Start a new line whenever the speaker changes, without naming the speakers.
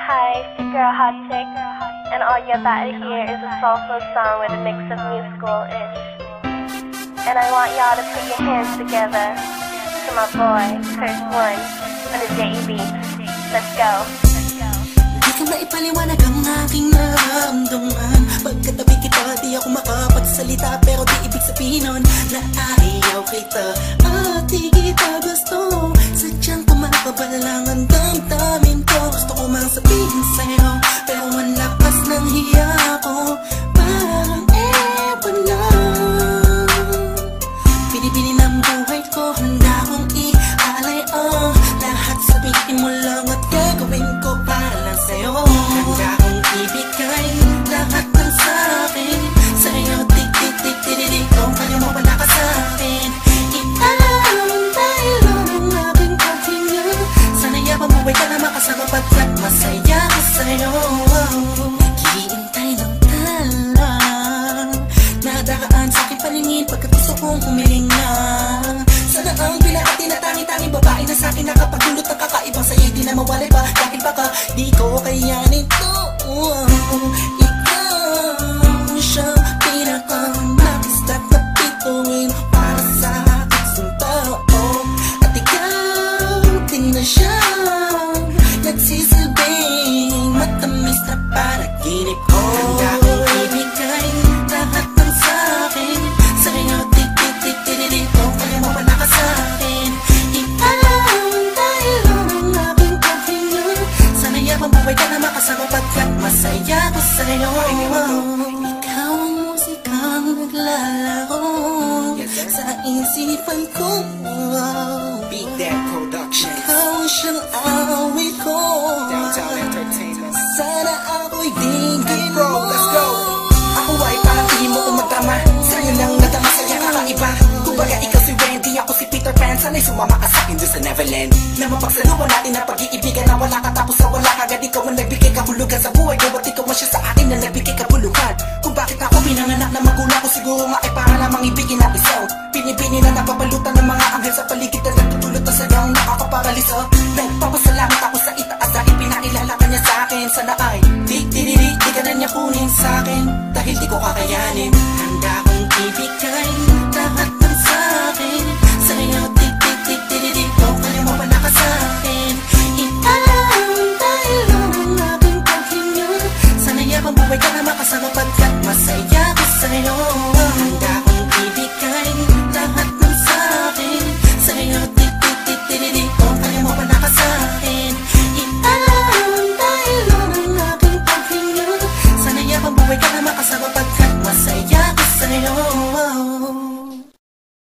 Hi, it's your girl Hot Chick, and all you're about to hear is a soulful song with a mix of musical-ish. And I want y'all to put your hands together to my boy, Curse One, on the JEB. Let's go.
Di ka maipaliwanag ang aking nararamdaman. Pagkatabi kita, di ako makapagsalita, pero di ibig sabihin nun na ayaw kita at di kita gusto. Sadyang kumakabala lang ang damdamin ko. Gusto ko mang sabihin sa'yo, pero ang lakas ng hiya ko parang ewan lang. Pinipili ng buhay ko, handa kong ialay ang lahat. Sabihin mo lang at gagawin ko para lang sa'yo. Handa kong ibigay lahat ng sa'kin sa'yo. Tik-tik-tik-tik-tik, kung kaya mo pala ka sa'kin. Iaalay lang ang aking paghinga. Sana yabang buhay ka na makasama, pagkat masaya ko sa'yo. Hihintay ng talang nadakaan sa'king paningin, pagkat gusto kong humiling na. Sana ang pinaka tinatangi-tanging babae na sa'kin nakapagdulot ng kakaibang sa'yo, di na mawalay pa. Dahil baka di ko kayanin to. Ikaw siyang pinaka-nais-start na pituin para sa aking tao. At ikaw din na siyang nagsisilbing matamis na panaginip ko. Handa kong ibigay lahat ng sa'kin sa'yo. Tik-tik-tik-tik-tik, kung kaya mo pala ka sa'kin. Iaalay lang ang aking paghinga. Sana yabang buhay ka na makasama, pagkat masaya ko sa'yo. Ikaw ang musikang naglalaro sa isipan ko.
Beat That Productions,
Ikaw ang siyang awit ko.
Downtown Entertainment.
Sana ako'y digin
Bro,
mo.
let's go. Ako ay parang tingin mo umatama. Sa'yo lang nadama, sa'yo kakaiba. Kumbaga ikaw si Wendy, ako si Peter Pan. Sana'y sumama ka sa'kin doon sa Neverland. Na mapagsaluhan natin na pag-iibigan na wala ka tapos sa wala. Agad ikaw ang nagbigay kahulugan sa buhay ko, at ikaw ang siya sa akin na nagbigay kabuluhan. Kung bakit ako pinanganak na magulang ko, siguro nga ay para lamang ibigin ang isaw. Pinipini na napapalutan ng mga anghel sa paligid na nagtutulot na sagang nakakaparalisa. Nagpapasalamat